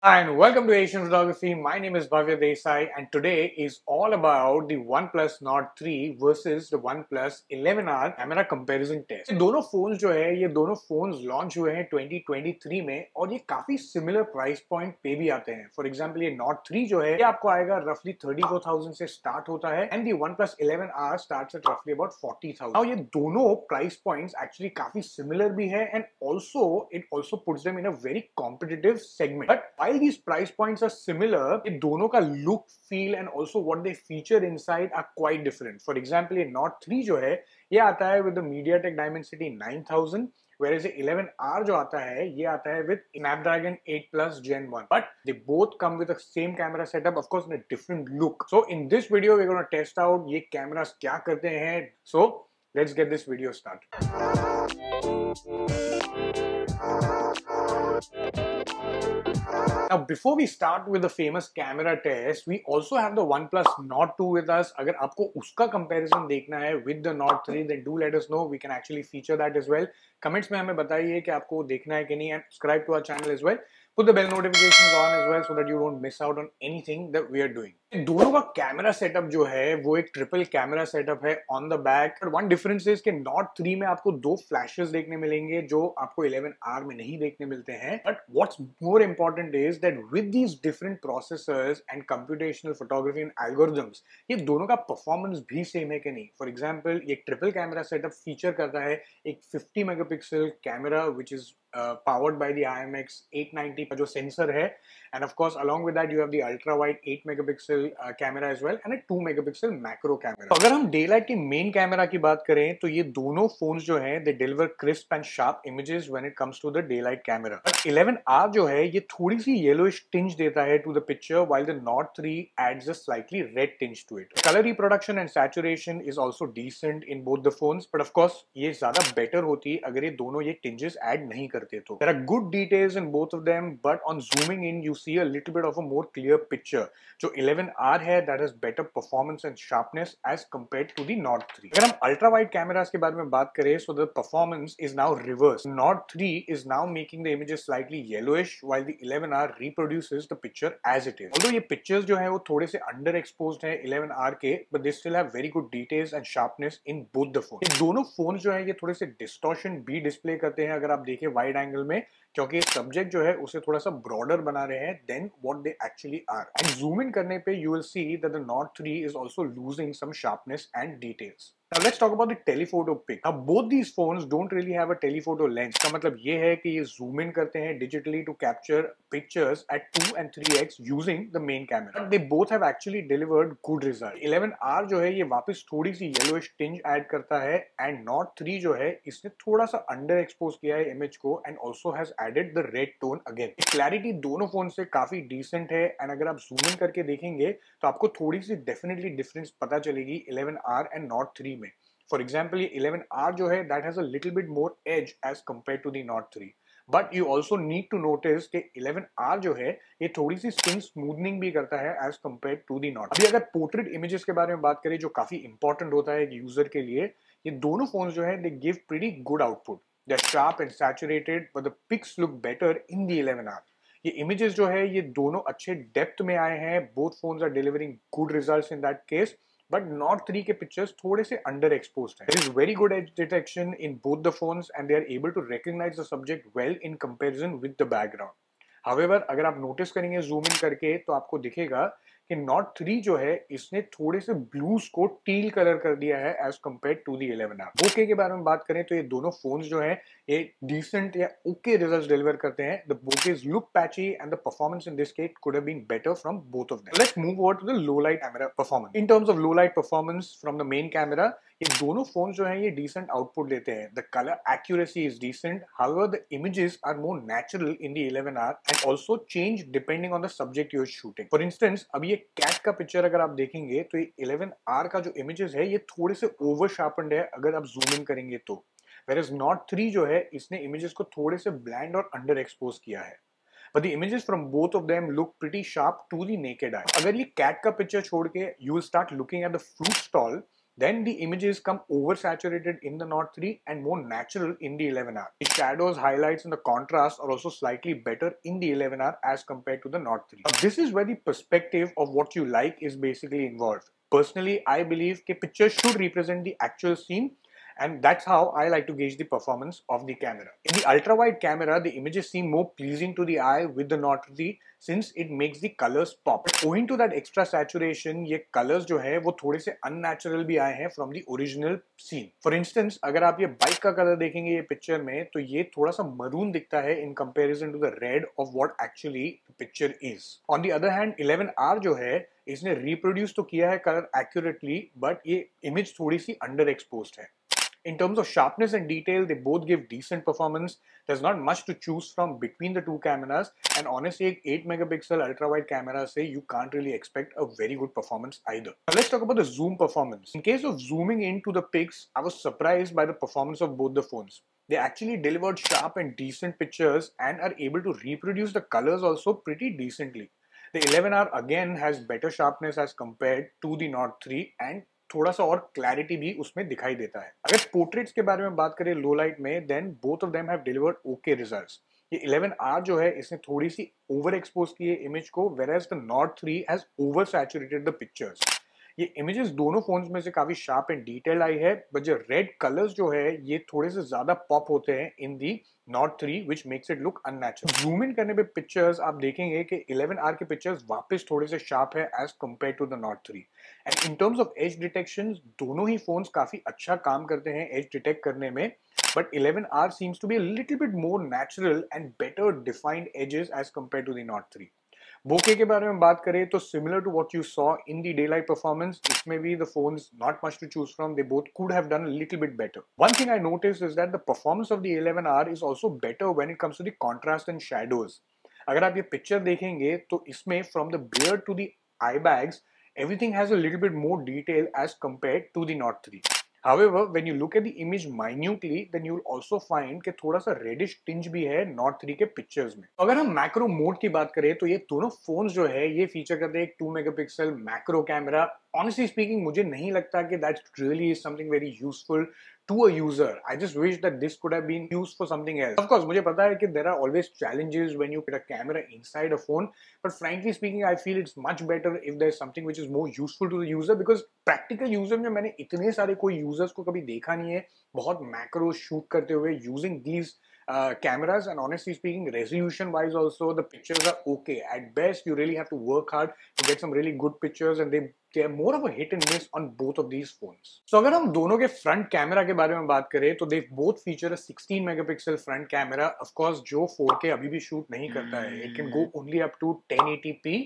Hi and welcome to Asian Photography. My name is Bhavya Desai and today is all about the OnePlus Nord 3 versus the OnePlus 11R camera comparison test. ये दोनों phones जो है ये दोनों phones launch हुए हैं 2023 में और ये काफी सिमिलर प्राइस पॉइंट पे भी आते हैं। फॉर एग्जांपल ये Nord 3 जो है ये आपको आएगा रफली 34,000 से स्टार्ट होता है and the OnePlus 11R starts at रफली अबाउट 40,000। नाउ ये दोनों प्राइस पॉइंट्स एक्चुअली काफी सिमिलर भी है and also it also puts them in a very competitive segment. But while these price points are similar, ये दोनों का look, feel and also what they feature inside are quite different. For example, ये Nord 3 जो है ये आता है with the MediaTek Dimensity 9000, whereas ये 11R जो आता है ये आता है with Snapdragon 8 Plus Gen 1. But they both come with the same camera setup, of course, in a different look. So in this video, we're going to test out ये cameras क्या करते हैं. So let's get this video started. Now, before we start with the famous camera test, we also have the OnePlus Nord 2 with us. अगर आपको उसका comparison देखना है with the Nord 3, then do let us know. We can actually feature that as well. Comments में हमें बताइए कि आपको देखना है कि नहीं, and subscribe to our channel as well. Put the bell notifications on as well so that you don't miss out on anything that we are doing. दोनों का कैमरा सेटअप जो है वो एक ट्रिपल कैमरा सेटअप है on the back. But one difference is कि Nord 3 में आपको दो फ्लैशेस देखने मिलेंगे जो आपको 11R में नहीं देखने मिलते हैं। But what's more important is that with these different processors and computational photography and algorithms ये दोनों का परफॉर्मेंस भी सेम है कि नहीं। फॉर एग्जाम्पल ये ट्रिपल कैमरा सेटअप फीचर करता है एक 50 megapixel camera which is powered by the IMX 890 का जो सेंसर है and of course along with that you have the ultra wide 8 megapixel camera as well and a 2 megapixel macro camera। तो अगर हम daylight के मेन कैमरा की बात करें तो ये दोनों फोन्स जो हैं they deliver crisp and sharp images when it comes to the daylight camera। but 11R जो है ये थोड़ी सी yellowish tinge देता है to the picture while the Nord 3 adds a slightly red tinge to it। color reproduction and saturation is also decent in both the phones but of course ये ज्यादा better होती अगर ये दोनों ये tinges add नहीं करते तो। There are good details in both of them but on zooming in you see a little bit of a more clear picture। जो 11R है that has better performance and sharpness as compared to the Nord 3। अगर हम ultra wide cameras के बारे में बात करें so the performance is now reversed। Nord 3 is now making the images slightly yellowish while the 11R reproduces the picture as it is। Although ये pictures जो है वो थोड़े से underexposed हैं 11R के but they still have very good details and sharpness in both the phones। ये दोनों phones जो है ये थोड़े से distortion भी display करते हैं अगर आप देखें wide angle में क्योंकि सब्जेक्ट जो है उसे थोड़ा सा ब्रॉडर बना रहे हैं then what they actually are. And zoom in करने पे you will see that the Nord 3 is also losing some sharpness and details। Now let's talk about the telephoto pic। Now both these phones don't really have a telephoto lens। का मतलब ये है कि ये zoom in करते हैं digitally to capture pictures at 2 and 3x using the main camera। But they both have actually delivered good result। 11R जो है ये वापस थोड़ी सी yellowish tinge add करता है and Nord 3 जो है इसने थोड़ा सा under expose किया है image को and also has added the red tone again। Clarity दोनों फोन से काफी decent है and अगर आप zoom in करके देखेंगे तो आपको थोड़ी सी definitely difference पता चलेगी 11R and Nord 3 में। फॉर एग्जाम्पल ये 11R जो है that has a little bit more edge edge compare to the Nord 3। But you also need to notice कि 11R जो है ये थोड़ी सी स्किन स्मूथनिंग भी करता है as compare to the Nord। अभी अगर पोर्ट्रेट इमेजेस के बारे में बात करें जो काफी इंपॉर्टेंट होता है एक यूजर के लिए, ये दोनों फोन जो है they give pretty good output. They are sharp and saturated but the pics look better in the 11R। ये इमेजेस जो है ये दोनों अच्छे डेप्थ में आए हैं। Both phones are delivering good results in that case but Nord 3 के pictures थोड़े से underexposed हैं। There is very good edge detection in both the phones and they are able to recognize the subject well in comparison with the background। However, अगर आप notice करेंगे zoom in करके तो आपको दिखेगा कि Nord 3 जो है इसने थोड़े से ब्लूज को टील कलर कर दिया है as compare to the 11R। Bokeh के बारे में बात करें तो ये दोनों फोन्स जो है ये डिसेंट या ओके रिजल्ट्स डिलीवर करते हैं। The bokeh look patchy and the performance in this case could have been better from both of them. Let's move over to the low light camera performance. In terms of low light performance from the main camera ये दोनों phones जो है ये decent output देते हैं। The colour accuracy is decent, however the images are more natural in the 11R and also change depending on the subject you are shooting. For instance अभी ये cat का पिक्चर अगर आप देखेंगे तो ये 11R का जो इमेजेस है ये थोड़े से ओवर शार्पन्ड है अगर आप जूम इन करेंगे तो। Whereas Nord 3 जो है इसने इमेजेस को थोड़े से ब्लैंड और अंडर एक्सपोज किया है। But the images from both of them look pretty sharp to the naked eye। अगर ये कैट का पिक्चर छोड़ के you will start looking at the fruit stall, then the images come oversaturated in the Nord 3 and more natural in the 11R. The shadows, highlights and the contrast are also slightly better in the 11R as compared to the Nord 3. Now, this is where the perspective of what you like is basically involved. Personally, I believe that pictures should represent the actual scene, and that's how I like to gauge the performance of the camera. In the ultra-wide camera, the images seem more pleasing to the eye with the Nord 3 since it makes the colors pop. But owing to that extra saturation, ये colors जो है वो थोड़े से unnatural भी आए हैं from the original scene. For instance, अगर आप ये बाइक का कलर देखेंगे ये पिक्चर में, तो ये थोड़ा सा मरून दिखता है in comparison to the red of what actually the picture is. On the other hand, 11R जो है इसने reproduce तो किया है color accurately, but ये image थोड़ी सी underexposed है. In terms of sharpness and detail, they both give decent performance. There's not much to choose from between the two cameras, and honestly, एक 8 megapixel ultra-wide camera से you can't really expect a very good performance either. Now let's talk about the zoom performance. In case of zooming into the pics, I was surprised by the performance of both the phones. They actually delivered sharp and decent pictures and are able to reproduce the colors also pretty decently. The 11R again has better sharpness as compared to the Nord 3 and थोड़ा सा और clarity भी उसमें दिखाई देता है. अगर portraits के बारे में बात करें लो लाइट में, then both of them have delivered okay results. ये 11R जो है इसने थोड़ी सी ओवर एक्सपोज की है इमेज को, whereas the Nord 3 has over saturated the pictures. ये इमेजेस दोनों फोन्स में से काफी शार्प एंड डिटेल्ड आई है, बट जो रेड कलर्स जो है ये थोड़े से ज्यादा पॉप होते हैं इन दी Nord 3, which makes it look unnatural. Zoom in करने पे पिक्चर्स आप देखेंगे कि 11R के पिक्चर्स वापस थोड़े से शार्प है as compare to the Nord 3. And in terms of edge detection, दोनों ही फोन्स काफी अच्छा काम करते हैं एज डिटेक्ट करने में, but 11R seems to be a little bit more natural and better defined edges as compared to the Nord 3. बोके के बारे में बात करें तो similar to what you saw in the daylight performance, इसमें भी the phones not much to choose from. They both could have done a little bit better. One thing I noticed is that the performance of the 11R is also better when it comes to the contrast and shadows. अगर आप ये picture देखेंगे तो इसमें from the beard to the eye bags, everything has a little bit more detail as compared to the Nord 3. However, when you look at the image minutely, then you will also find कि थोड़ा सा reddish tinge भी है Nord 3 के pictures में. अगर हम macro mode की बात करें तो ये दोनों फोन्स जो है ये फीचर करते हैं एक 2 megapixel macro camera. Honestly speaking, मुझे नहीं लगता कि that really is something very useful to a user. I just wish that this could have been used for something else. Of course, मुझे पता है कि there are always challenges when you put a camera inside a phone, but frankly speaking, I feel it's much better if there's something which is more useful to the user, because practical user में मैंने इतने सारे कोई users को कभी देखा नहीं है बहुत macro shoot करते हुए using these cameras, and honestly speaking, resolution wise also the pictures are okay. At best, you really have to work hard to get some really good pictures, and they are more of a hit and miss on both of these phones. So अगर हम दोनों के front camera के बारे में बात करें तो they both feature a 16 megapixel front camera. Of course, जो 4K अभी भी शूट नहीं करता है, it can go only up to 1080p.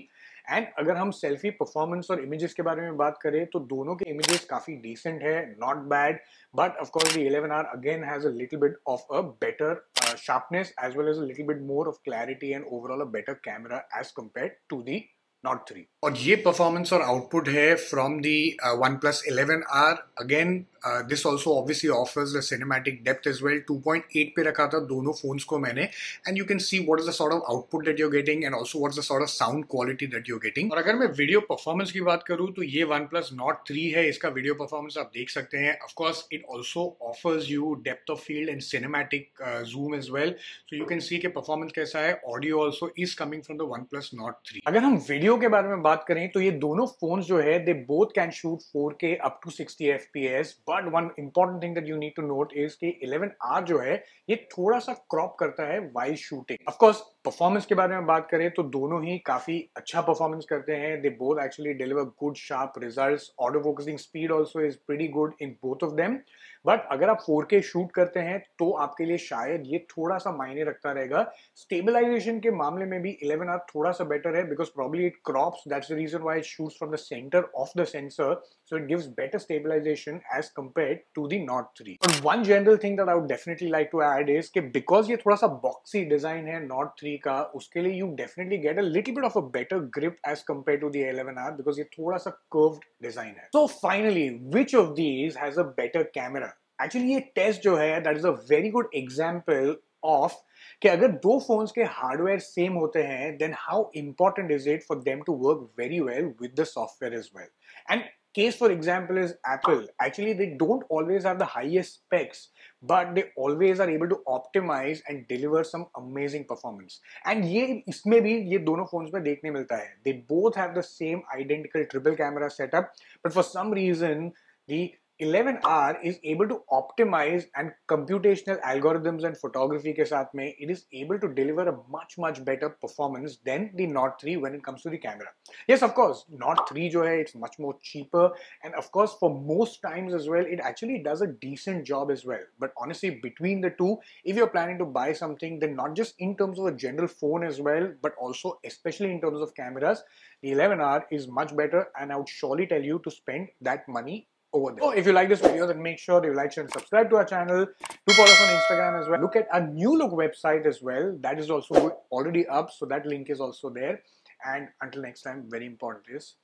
And अगर हम सेल्फी परफॉर्मेंस और इमेजेस के बारे में बात करें तो दोनों के इमेजेस काफी डिसेंट है, not bad, but of course the 11R again has a little bit of a better sharpness as well as a little bit more of clarity and overall a better camera as compared to the Nord 3. और ये performance और output है from the OnePlus 11R. Again this also obviously offers the cinematic depth as well. 2.8 पे रखा था दोनों phones को मैंने, and you can see what is the sort of output that you are getting and also what is the sort of sound quality that you are getting. और अगर मैं video performance की बात करूँ तो ये OnePlus Nord 3 है, इसका वीडियो परफॉर्मेंस आप देख सकते हैं. Of course it also offers you depth of field and cinematic zoom as well, so you can see के परफॉर्मेंस कैसा है. Audio also is coming from the OnePlus Nord 3. अगर हम वीडियो के बारे में बात करें तो ये दोनों फोन्स जो है they both can shoot 4K up to 60 FPS, but one important thing that you need to note is कि 11R जो है ये थोड़ा सा क्रॉप करता है while shooting. Of course performance के बारे में बात करें तो दोनों ही काफी अच्छा परफॉर्मेंस करते हैं. They both actually deliver good sharp results. Auto focusing speed also is pretty good in both of them. But अगर आप 4K शूट करते हैं तो आपके लिए शायद ये थोड़ा सा मायने रखता रहेगा. स्टेबलाइजेशन के मामले में भी 11R थोड़ा सा बेटर है because probably it crops. That's the reason why it shoots from the centre of the sensor, so it gives better stabilisation as compared to the Nord 3. और one general thing that I would definitely like to add is कि because ये थोड़ा सा boxy design है Nord 3 का, उसके लिए you definitely get a little bit of a better grip as compared to the 11R because ये थोड़ा सा कर्व्ड डिजाइन है. So finally, which of these has a better camera? Actually ये test जो है that is a very good example of कि अगर दो फोन्स के हार्डवेयर सेम होते हैं then how important is it for them to work very well with the software as well. And Case for example is Apple. Actually, they don't always have the highest specs, but they always are able to optimize and deliver some amazing performance. And ये इसमें भी ये दोनों phones में देखने मिलता है. They both have the same identical triple camera setup, but for some reason the 11R is able to optimize and computational algorithms and photography के साथ में it is able to deliver a much better performance than the Note 3 when it comes to the camera. Yes, of course, Note 3 जो है it's much more cheaper, and of course for most times as well it actually does a decent job as well. But honestly, between the two, if you're planning to buy something, then not just in terms of a general phone as well, but also especially in terms of cameras, the 11R is much better, and I would surely tell you to spend that money over there. So if you like this video, then make sure you like, share and subscribe to our channel. Do follow us on Instagram as well. Look at our new look website as well. That is also already up, so that link is also there. And until next time, very important is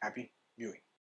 happy viewing.